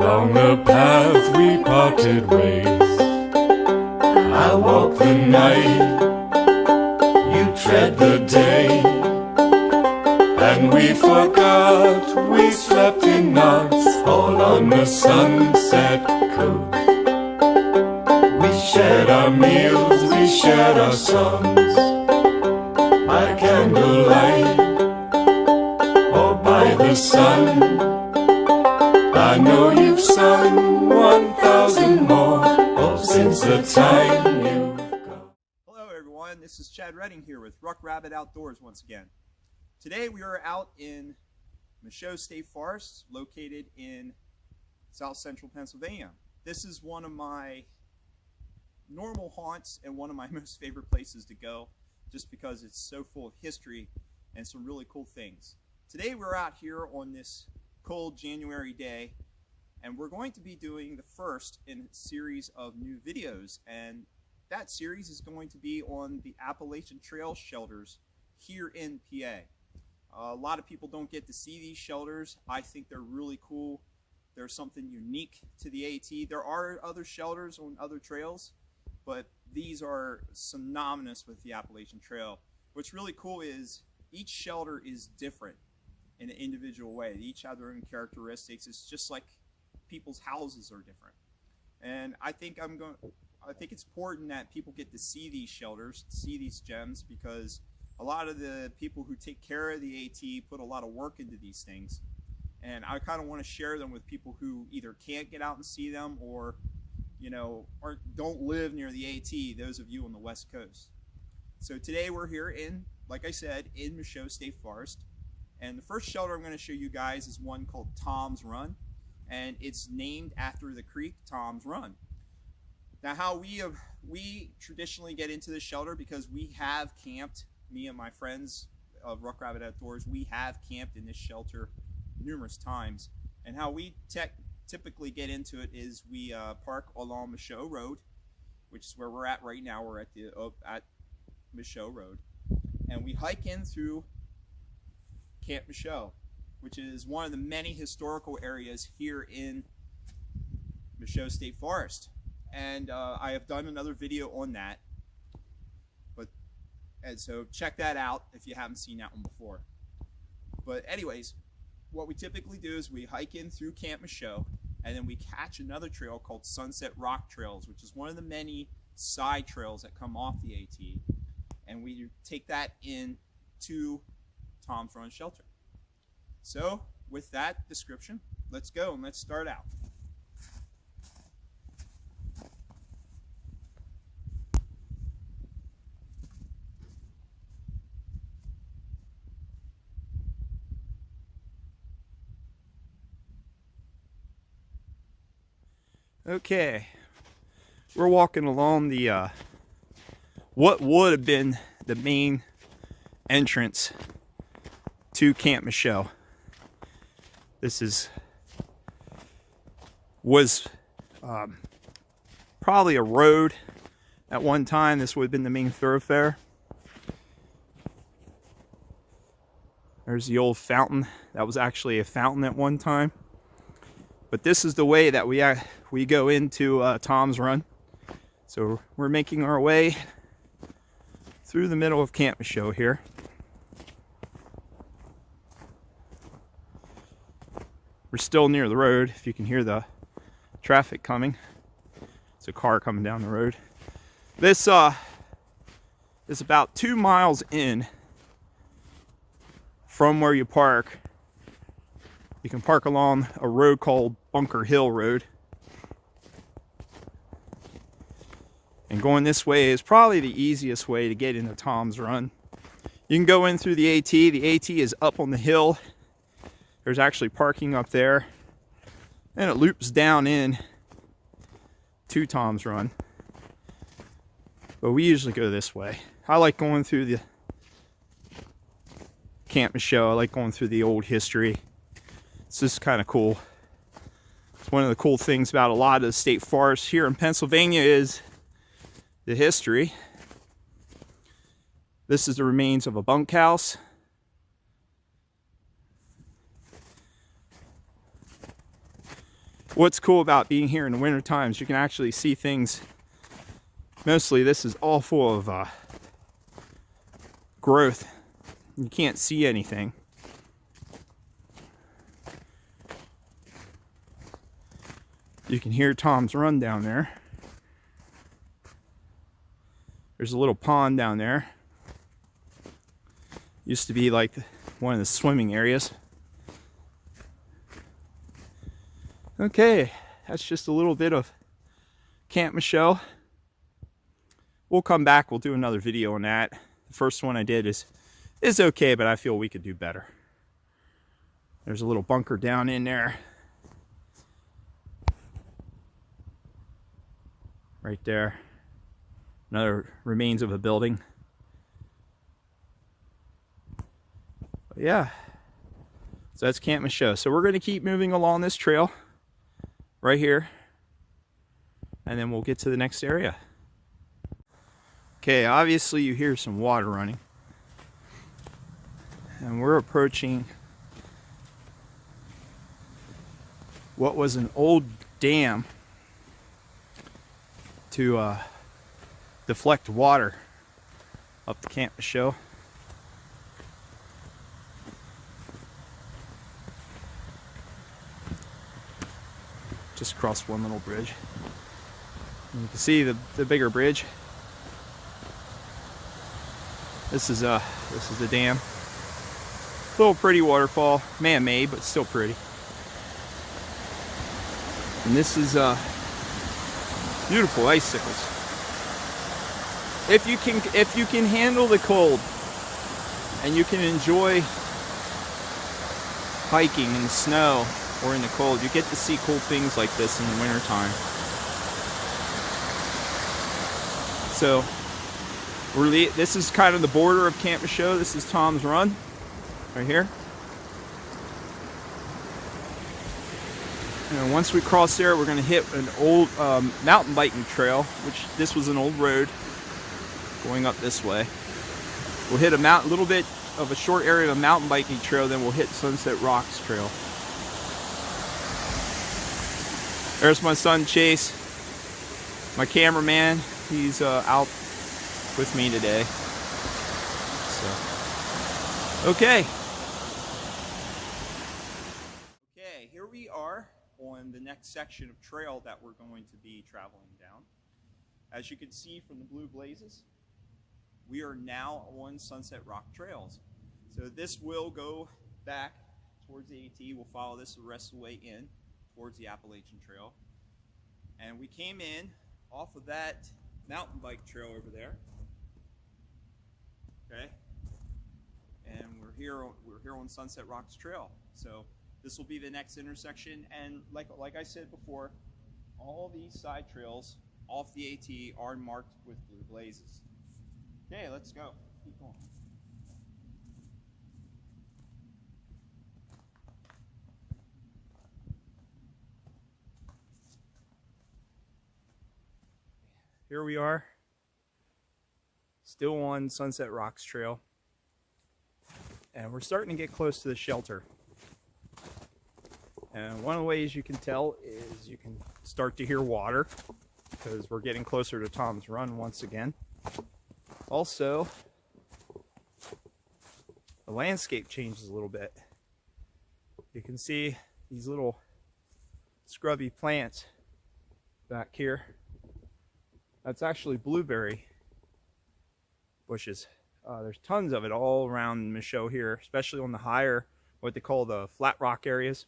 Along the path we parted ways. I walk the night, you tread the day, and we forgot we slept in knots all on the sunset coast. We shared our meals, we shared our songs, by candlelight or by the sun. I know you've sung 1,000 more since the time you've gone. Hello everyone, this is Chad Redding here with Ruck Outdoors once again. Today we are out in Michaud State Forest, located in south central Pennsylvania. This is one of my normal haunts and one of my most favorite places to go, just because it's so full of history and some really cool things. Today we're out here on this cold January day, and we're going to be doing the first in a series of new videos, and that series is going to be on the Appalachian Trail shelters here in PA. A lot of people don't get to see these shelters. I think they're really cool. There's something unique to the AT. There are other shelters on other trails, but these are synonymous with the Appalachian Trail. What's really cool is each shelter is different in an individual way. They each have their own characteristics. It's just like people's houses are different. And I think it's important that people get to see these shelters, see these gems, because a lot of the people who take care of the AT put a lot of work into these things. And I kind of want to share them with people who either can't get out and see them, or don't live near the AT, those of you on the West Coast. So today we're here in, like I said, in Michaud State Forest. And the first shelter I'm going to show you guys is one called Tom's Run, and it's named after the creek Tom's Run. Now, how we traditionally get into this shelter, because we have camped, me and my friends of Ruck Outdoors, we have camped in this shelter numerous times. And how we typically get into it is we park along Michaud Road, which is where we're at right now. We're at Michaud Road, and we hike in through Camp Michaud, which is one of the many historical areas here in Michaud State Forest. And I have done another video on that, and so check that out if you haven't seen that one before. But anyways, what we typically do is we hike in through Camp Michaud, and then we catch another trail called Sunset Rock Trails, which is one of the many side trails that come off the AT, and we take that in to Tom's Run shelter. So with that description, let's go and let's start out. Okay, we're walking along the what would have been the main entrance to Camp Michaud. This was probably a road at one time. This would have been the main thoroughfare. There's the old fountain. That was actually a fountain at one time. But this is the way that we go into Tom's Run. So we're making our way through the middle of Camp Michaud here. We're still near the road, if you can hear the traffic coming. It's a car coming down the road. This is about 2 miles in from where you park. You can park along a road called Bunker Hill Road. And going this way is probably the easiest way to get into Tom's Run. You can go in through the AT. The AT is up on the hill. There's actually parking up there, and it loops down in to Tom's Run. But we usually go this way. I like going through the Camp Michaud. I like going through the old history. It's just kind of cool. It's one of the cool things about a lot of the state forests here in Pennsylvania is the history. This is the remains of a bunkhouse. what's cool about being here in the winter times, you can actually see things. Mostly this is all full of growth. You can't see anything. You can hear Tom's Run down there. There's a little pond down there. Used to be like one of the swimming areas. Okay, that's just a little bit of Camp Michelle. We'll come back, we'll do another video on that. The first one I did is okay, but I feel we could do better. There's a little bunker down in there. Right there. Another remains of a building. But yeah. So that's Camp Michelle. So we're going to keep moving along this trail right here. And then we'll get to the next area. Okay, obviously you hear some water running. And we're approaching what was an old dam to deflect water up the Camp Michelle. Just crossed one little bridge. And you can see the bigger bridge. This is the dam. Little pretty waterfall, man-made, but still pretty. And this is beautiful icicles. If you can handle the cold and you can enjoy hiking in the snow or in the cold, you get to see cool things like this in the wintertime. So this is kind of the border of Camp Michelle. This is Tom's Run right here. And once we cross there, we're going to hit an old mountain biking trail, which this was an old road going up this way. We'll hit a little bit of a short area of a mountain biking trail, then we'll hit Sunset Rocks Trail. There's my son Chase, my cameraman. He's out with me today. So, okay. Okay, here we are on the next section of trail that we're going to be traveling down. As you can see from the blue blazes, we are now on Sunset Rock Trails. So this will go back towards the AT. We'll follow this the rest of the way in towards the Appalachian Trail. And we came in off of that mountain bike trail over there. Okay? And we're here on Sunset Rocks Trail. So this will be the next intersection, and like I said before, all these side trails off the AT are marked with blue blazes. Okay, let's go. Keep going. Here we are, still on Sunset Rocks Trail, and we're starting to get close to the shelter. And one of the ways you can tell is you can start to hear water, because we're getting closer to Tom's Run once again. Also, the landscape changes a little bit. You can see these little scrubby plants back here. That's actually blueberry bushes. There's tons of it all around Michelle here, especially on the higher, what they call the flat rock areas.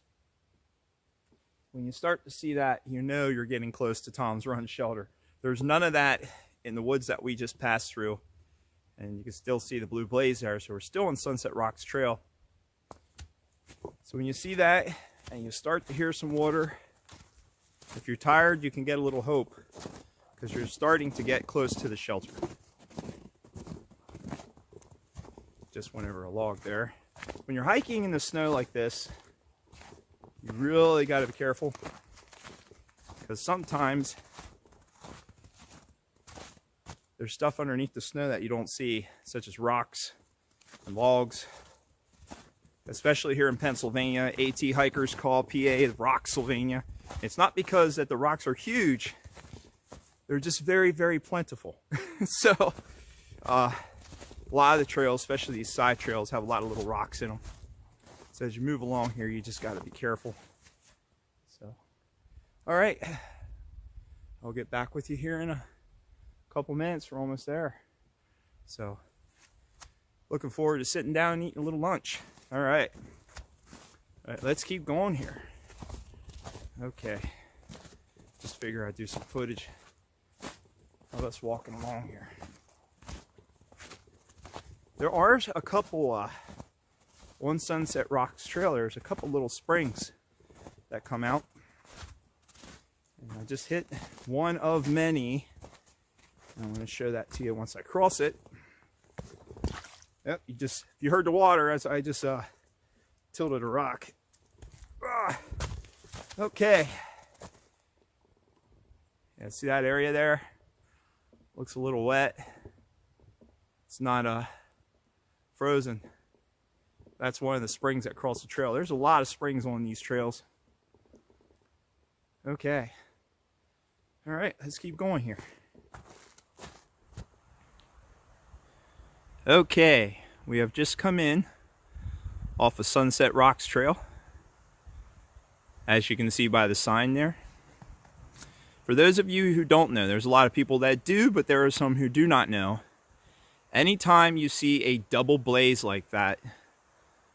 When you start to see that, you know you're getting close to Tom's Run shelter. There's none of that in the woods that we just passed through. And you can still see the blue blaze there. So we're still on Sunset Rocks Trail. So when you see that and you start to hear some water, if you're tired, you can get a little hope, because you're starting to get close to the shelter. Just went over a log there. When you're hiking in the snow like this, you really got to be careful, because sometimes there's stuff underneath the snow that you don't see, such as rocks and logs. Especially here in Pennsylvania, AT hikers call PA Rocksylvania. It's not because that the rocks are huge. They're just very, very plentiful. So a lot of the trails, especially these side trails, have a lot of little rocks in them. So as you move along here, you just got to be careful. So, all right, I'll get back with you here in a couple minutes. We're almost there. So looking forward to sitting down and eating a little lunch. All right, let's keep going here. Okay, just figure I'd do some footage of us walking along here. There are a couple on Sunset Rocks Trail, there's a couple little springs that come out. And I just hit one of many. I'm going to show that to you once I cross it. Yep, if you heard the water as I just tilted a rock. Okay. Yeah, see that area there? Looks a little wet. It's not frozen. That's one of the springs that cross the trail. There's a lot of springs on these trails. Okay. All right, let's keep going here. Okay, we have just come in off of Sunset Rocks Trail, as you can see by the sign there. For those of you who don't know, there's a lot of people that do, but there are some who do not know. Anytime you see a double blaze like that,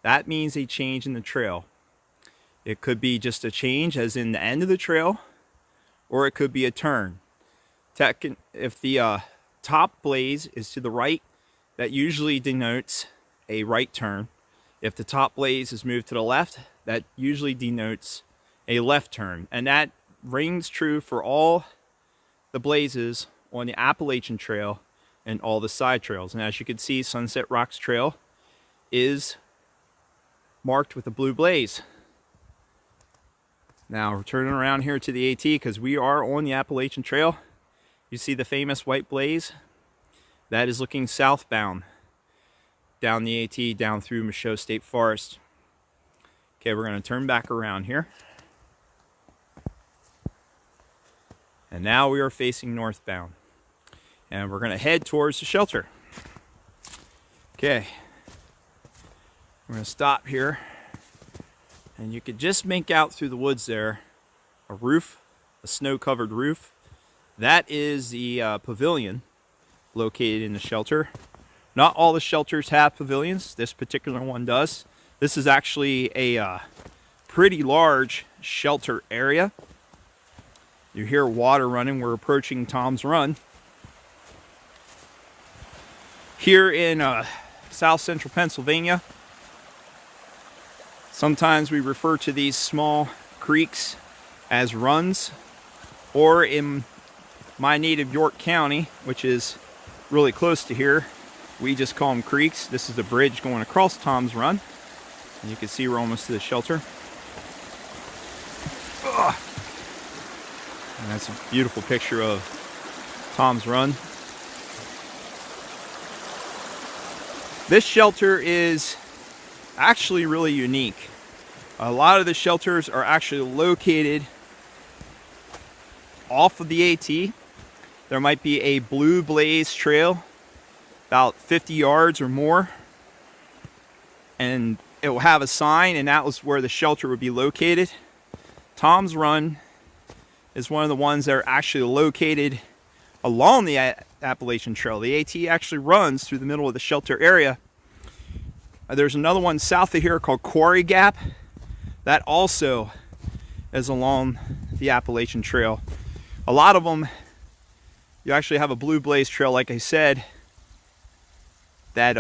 that means a change in the trail. It could be just a change as in the end of the trail, or it could be a turn. If the top blaze is to the right, that usually denotes a right turn. If the top blaze is moved to the left, that usually denotes a left turn. And that rings true for all the blazes on the Appalachian Trail and all the side trails. And as you can see, Sunset Rocks Trail is marked with a blue blaze. Now we're turning around here to the AT because we are on the Appalachian Trail. You see the famous white blaze? That is looking southbound down the AT, down through Michaud State Forest. Okay, we're going to turn back around here. And now we are facing northbound. And we're going to head towards the shelter. Okay. We're going to stop here. And you could just make out through the woods there a roof, a snow-covered roof. That is the pavilion located in the shelter. Not all the shelters have pavilions. This particular one does. This is actually a pretty large shelter area. You hear water running. We're approaching Tom's Run. Here in south central Pennsylvania, sometimes we refer to these small creeks as runs, or in my native York County, which is really close to here, we just call them creeks. This is the bridge going across Tom's Run. And you can see we're almost to the shelter. And that's a beautiful picture of Tom's Run. This shelter is actually really unique. A lot of the shelters are actually located off of the AT. There might be a blue blaze trail about 50 yards or more, and it will have a sign, and that was where the shelter would be located. Tom's Run is one of the ones that are actually located along the Appalachian Trail. The AT actually runs through the middle of the shelter area. There's another one south of here called Quarry Gap. That also is along the Appalachian Trail. A lot of them, you actually have a blue blaze trail, like I said, that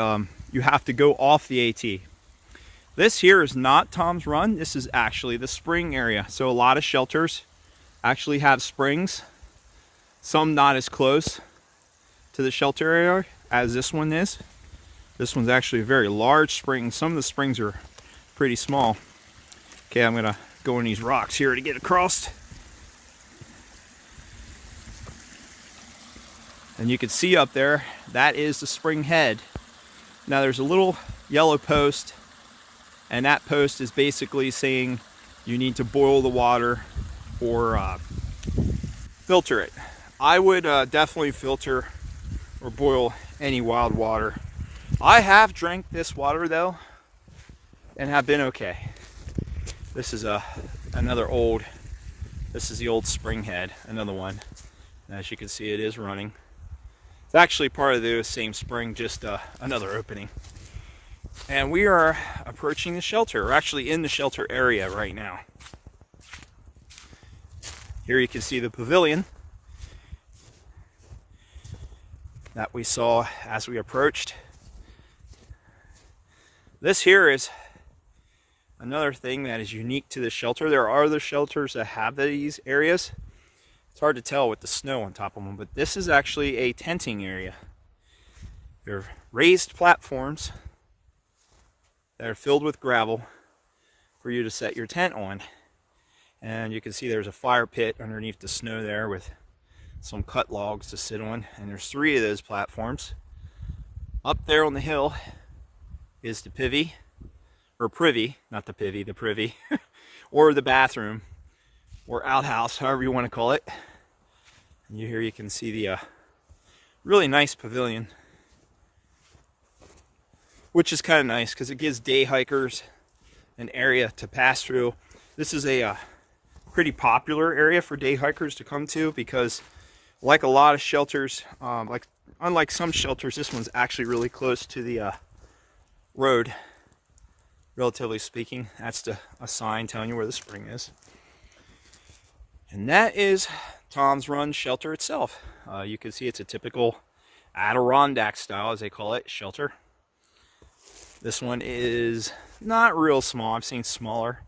you have to go off the AT. This here is not Tom's Run. This is actually the spring area. So a lot of shelters actually have springs. Some not as close to the shelter area as this one is. This one's actually a very large spring. Some of the springs are pretty small. Okay, I'm gonna go in these rocks here to get across. And you can see up there, that is the spring head. Now there's a little yellow post, and that post is basically saying you need to boil the water or filter it. I would definitely filter or boil any wild water. I have drank this water though and have been okay. This is another old, this is the old spring head, another one. As you can see, it is running. It's actually part of the same spring, just another opening. And we are approaching the shelter. We're actually in the shelter area right now. Here you can see the pavilion that we saw as we approached. This here is another thing that is unique to the shelter. There are other shelters that have these areas. It's hard to tell with the snow on top of them, but this is actually a tenting area. They're raised platforms that are filled with gravel for you to set your tent on. And you can see there's a fire pit underneath the snow there with some cut logs to sit on. And there's 3 of those platforms. Up there on the hill is the privy, not the pivy, the privy, or the bathroom, or outhouse, however you want to call it. And here you can see the really nice pavilion, which is kind of nice because it gives day hikers an area to pass through. This is a pretty popular area for day hikers to come to because, like a lot of shelters, unlike some shelters, this one's actually really close to the road, relatively speaking. That's a sign telling you where the spring is. And that is Tom's Run shelter itself. You can see it's a typical Adirondack style, as they call it, shelter. This one is not real small. I've seen smaller,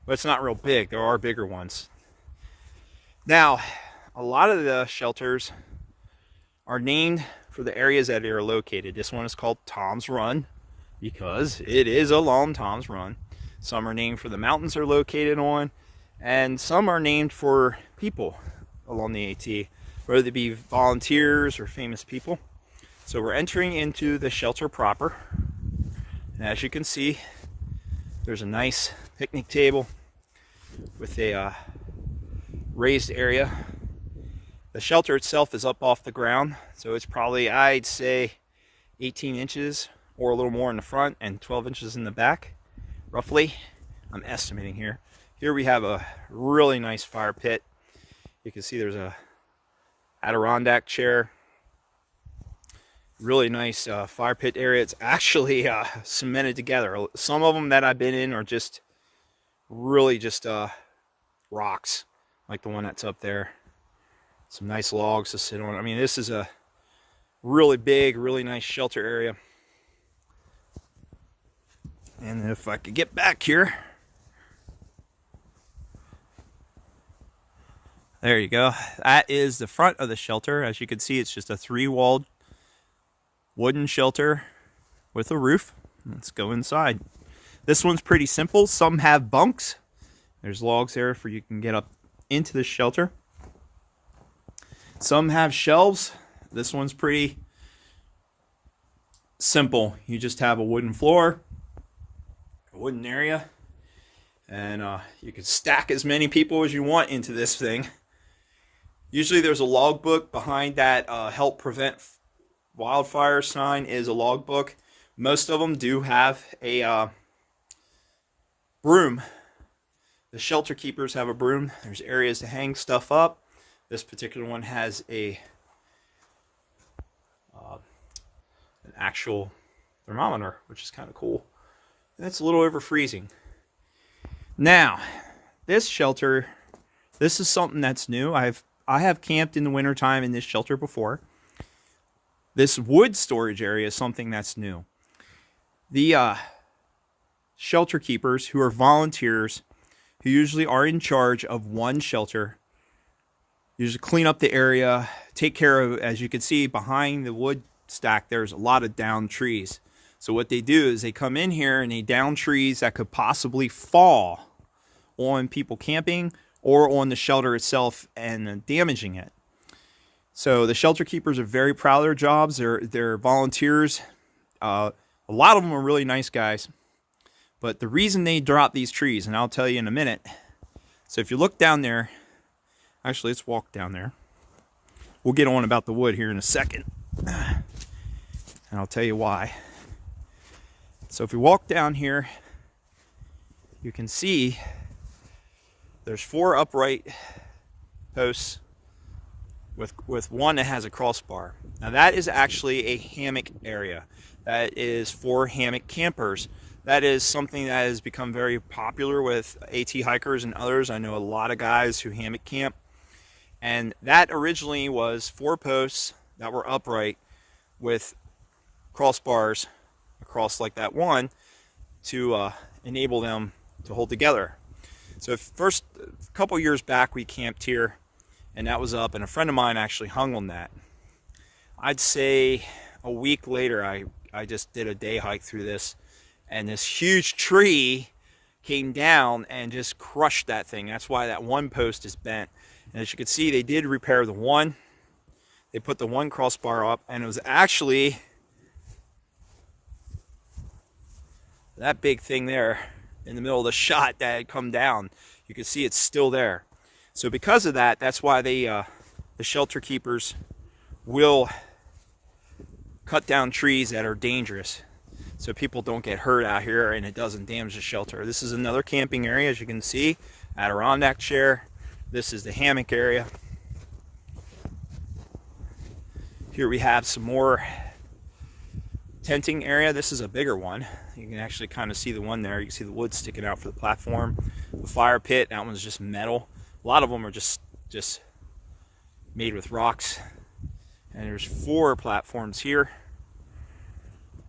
but it's not real big. There are bigger ones. Now, a lot of the shelters are named for the areas that they are located. This one is called Tom's Run because it is along Tom's Run. Some are named for the mountains they're located on, and some are named for people along the AT, whether they be volunteers or famous people. So we're entering into the shelter proper. And as you can see, there's a nice picnic table with a raised area. The shelter itself is up off the ground, so it's probably, I'd say, 18 inches or a little more in the front and 12 inches in the back, roughly. I'm estimating here. Here we have a really nice fire pit. You can see there's a Adirondack chair. Really nice fire pit area. It's actually cemented together. Some of them that I've been in are just really just rocks, like the one that's up there. Some nice logs to sit on. I mean, this is a really big, really nice shelter area. And if I could get back here, there you go. That is the front of the shelter. As you can see, it's just a 3-walled wooden shelter with a roof. Let's go inside. This one's pretty simple. Some have bunks. There's logs there for you can get up into the shelter. Some have shelves. This one's pretty simple. You just have a wooden floor, a wooden area, and you can stack as many people as you want into this thing. Usually there's a logbook behind that help prevent wildfire sign is a logbook. Most of them do have a broom. The shelter keepers have a broom. There's areas to hang stuff up. This particular one has an actual thermometer, which is kind of cool. And it's a little over freezing. Now, this shelter, this is something that's new. I have camped in the wintertime in this shelter before. This wood storage area is something that's new. The shelter keepers, who are volunteers, who usually are in charge of one shelter, usually clean up the area, take care of, as you can see behind the wood stack, there's a lot of downed trees. So what they do is they come in here and they down trees that could possibly fall on people camping or on the shelter itself and damaging it. So the shelter keepers are very proud of their jobs. They're volunteers. A lot of them are really nice guys. But the reason they drop these trees, and I'll tell you in a minute. So if you look down there, Actually, let's walk down there. We'll get on about the wood here in a second, and I'll tell you why. So if we walk down here, you can see there's 4 upright posts with one that has a crossbar. Now that is actually a hammock area. That is for hammock campers. That is something that has become very popular with AT hikers and others. I know a lot of guys who hammock camp. And that originally was 4 posts that were upright with crossbars across like that one to enable them to hold together. So first, a couple years back, we camped here, and that was up, and a friend of mine actually hung on that. I'd say a week later, I just did a day hike through this, and this huge tree came down and just crushed that thing. That's why that one post is bent. And as you can see, they did repair the one. They put the one crossbar up, and it was actually that big thing there in the middle of the shot that had come down. You can see it's still there. So because of that, that's why the shelter keepers will cut down trees that are dangerous so people don't get hurt out here and it doesn't damage the shelter. This is another camping area, as you can see. Adirondack chair. This is the hammock area. Here we have some more tenting area. This is a bigger one. You can actually kind of see the one there. You can see the wood sticking out for the platform. The fire pit, that one's just metal. A lot of them are just made with rocks. And there's 4 platforms here.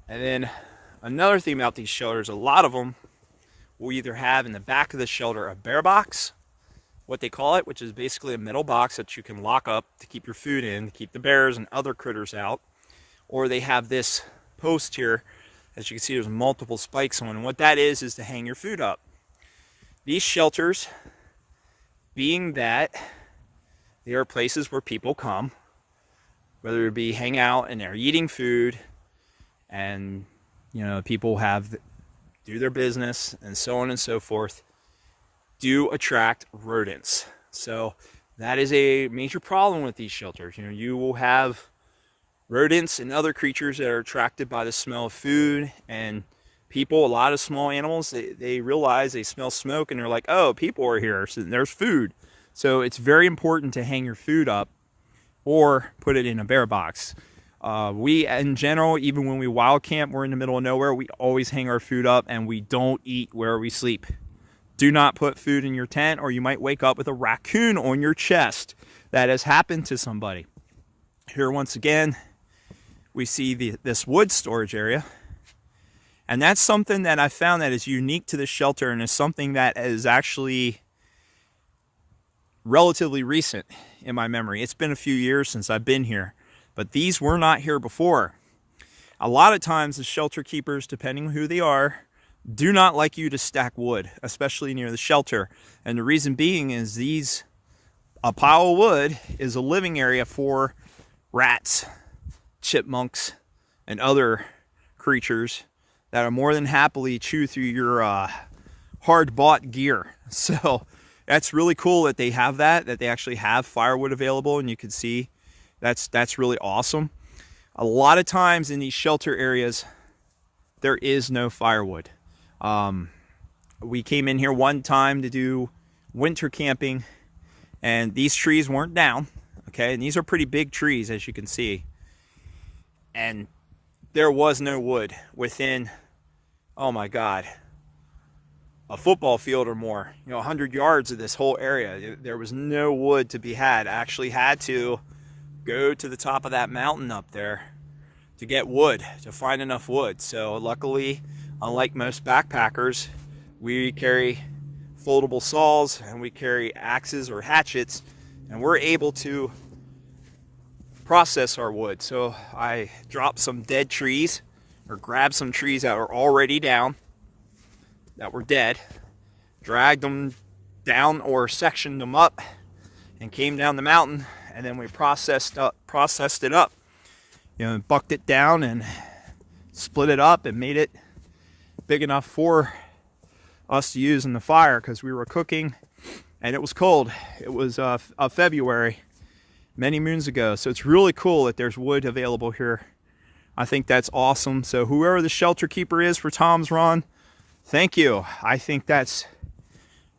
And then another thing about these shelters, a lot of them will either have in the back of the shelter a bear box, what they call it, which is basically a metal box that you can lock up to keep your food in, to keep the bears and other critters out. Or they have this post here. As you can see, there's multiple spikes on, and what that is to hang your food up. These shelters, being that they are places where people come, whether it be hang out and they're eating food, and people do their business and so on and so forth, do attract rodents. So that is a major problem with these shelters. You will have rodents and other creatures that are attracted by the smell of food, and people, a lot of small animals, they realize they smell smoke and they're like, oh, people are here, so there's food. So it's very important to hang your food up or put it in a bear box. We, in general, even when we wild camp, we're in the middle of nowhere, we always hang our food up, and we don't eat where we sleep. Do not put food in your tent, or you might wake up with a raccoon on your chest. That has happened to somebody. Here, once again, we see this wood storage area. And that's something that I found that is unique to the shelter, and is something that is actually relatively recent in my memory. It's been a few years since I've been here, but these were not here before. A lot of times the shelter keepers, depending on who they are, do not like you to stack wood, especially near the shelter. And the reason being is a pile of wood is a living area for rats, chipmunks, and other creatures that are more than happily chew through your hard-bought gear. So that's really cool that they have that they actually have firewood available, and you can see that's really awesome. A lot of times in these shelter areas, there is no firewood. We came in here one time to do winter camping, and these trees weren't down, okay? And these are pretty big trees, as you can see. And there was no wood within, oh my God, a football field or more, 100 yards of this whole area. There was no wood to be had. I actually had to go to the top of that mountain up there to get wood, to find enough wood. So luckily, unlike most backpackers, we carry foldable saws and we carry axes or hatchets, and we're able to process our wood. So I dropped some dead trees, or grabbed some trees that were already down, that were dead, dragged them down or sectioned them up, and came down the mountain, and then we processed it up, bucked it down and split it up and made it big enough for us to use in the fire, because we were cooking and it was cold. It was February, many moons ago. So it's really cool that there's wood available here. I think that's awesome. So whoever the shelter keeper is for Tom's Run, thank you. I think that's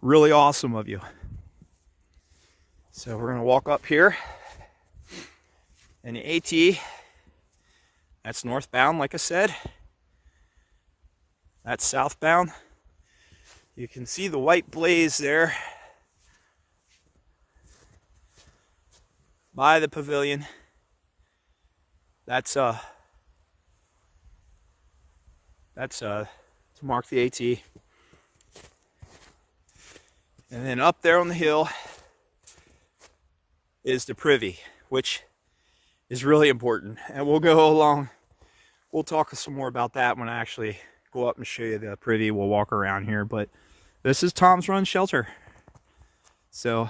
really awesome of you. So we're gonna walk up here. And the AT, that's northbound, like I said. That's southbound. You can see the white blaze there by the pavilion. That's to mark the AT. And then up there on the hill is the privy, which is really important. And we'll go along, we'll talk some more about that when I actually go up and show you the privy. We'll walk around here, but this is Tom's Run Shelter. So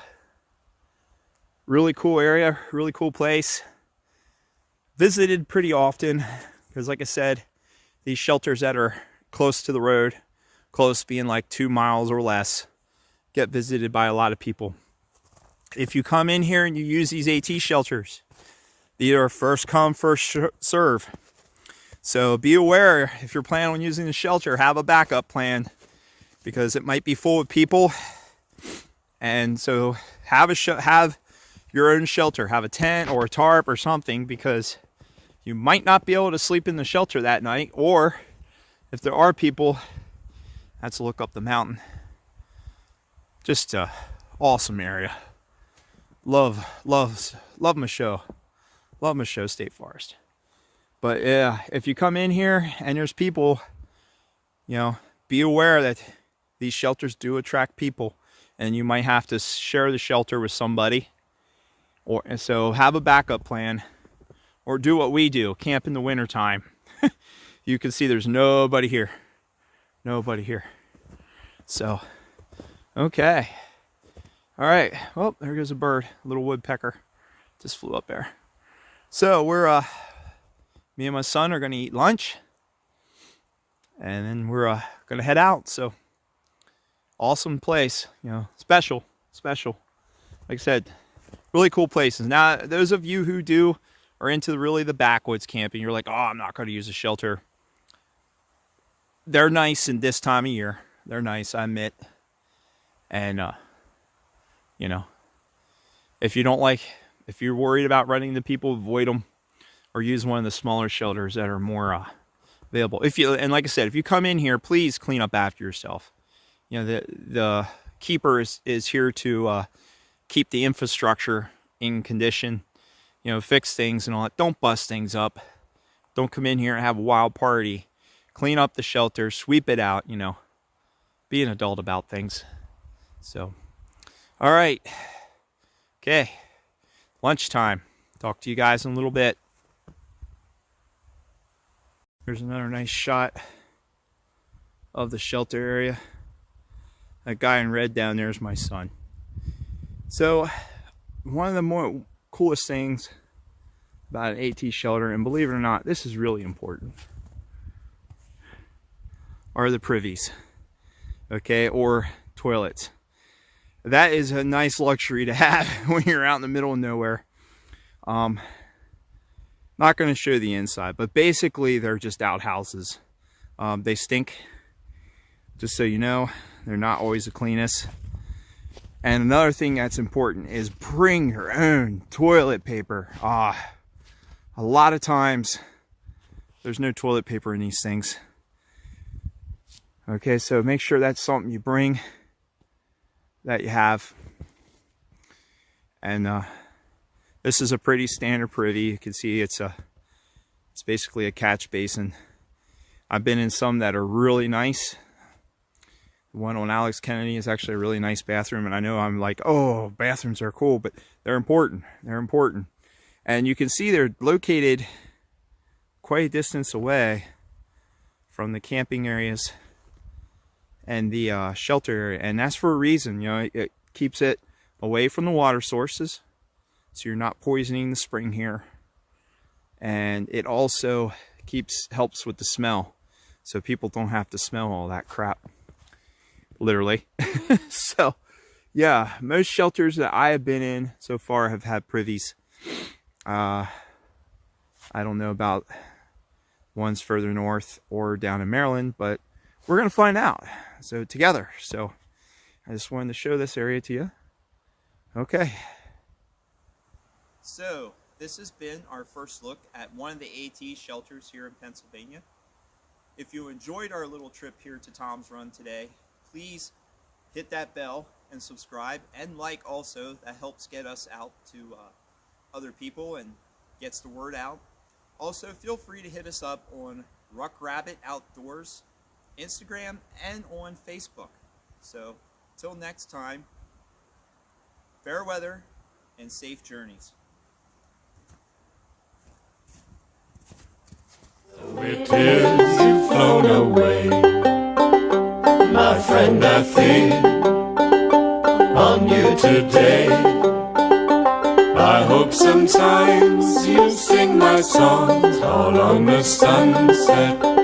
really cool area, really cool place. Visited pretty often, because like I said, these shelters that are close to the road, close being like 2 miles or less, get visited by a lot of people. If you come in here and you use these AT shelters, these are first come, first serve. So be aware, if you're planning on using the shelter, have a backup plan, because it might be full of people. And so have your own shelter, have a tent or a tarp or something, because you might not be able to sleep in the shelter that night. Or if there are people, let's look up the mountain. Just a awesome area. Love Michaud. Love Michaud State Forest. But yeah, if you come in here and there's people, you know, be aware that these shelters do attract people, and you might have to share the shelter with somebody. And so have a backup plan, or do what we do, camp in the wintertime. You can see there's nobody here. Nobody here. So, okay. All right, well, there goes a bird, a little woodpecker, just flew up there. So we're, me and my son are gonna eat lunch, and then we're gonna head out. So awesome place, you know, special. Like I said, really cool places. Now, those of you who are into really the backwoods camping, you're like, oh, I'm not gonna use a shelter. They're nice in this time of year. They're nice, I admit. And you know, if you're worried about running into people, avoid them, or use one of the smaller shelters that are more available. And like I said, if you come in here, please clean up after yourself. You know, the keeper is here to keep the infrastructure in condition, you know, fix things and all that. Don't bust things up. Don't come in here and have a wild party. Clean up the shelter, sweep it out, you know. Be an adult about things. So, all right. Okay. Lunchtime. Talk to you guys in a little bit. Here's another nice shot of the shelter area. That guy in red down there is my son. So, one of the more coolest things about an AT shelter, and believe it or not, this is really important, are the privies, okay, or toilets. That is a nice luxury to have when you're out in the middle of nowhere. Not going to show the inside, but basically they're just outhouses. They stink, just so you know. They're not always the cleanest. And another thing that's important is bring your own toilet paper. A lot of times there's no toilet paper in these things. Okay, so make sure that's something you bring, that you have. And this is a pretty standard privy. You can see it's basically a catch basin. I've been in some that are really nice. The one on Alex Kennedy is actually a really nice bathroom, and I know I'm like, oh, bathrooms are cool, but they're important. They're important. And you can see they're located quite a distance away from the camping areas and the shelter area, and that's for a reason. You know, it keeps it away from the water sources, so you're not poisoning the spring here, and it also helps with the smell, so people don't have to smell all that crap, literally. So yeah, most shelters that I have been in so far have had privies. I don't know about ones further north or down in Maryland, but we're gonna find out. So together. So I just wanted to show this area to you. Okay. So this has been our first look at one of the AT shelters here in Pennsylvania. If you enjoyed our little trip here to Tom's Run today, please hit that bell and subscribe and like also. That helps get us out to other people and gets the word out. Also, feel free to hit us up on Ruck Rabbit Outdoors, Instagram, and on Facebook. So, till next time, fair weather and safe journeys. It is you've flown away, my friend. I think on you today. I hope sometimes you sing my songs all on the sunset.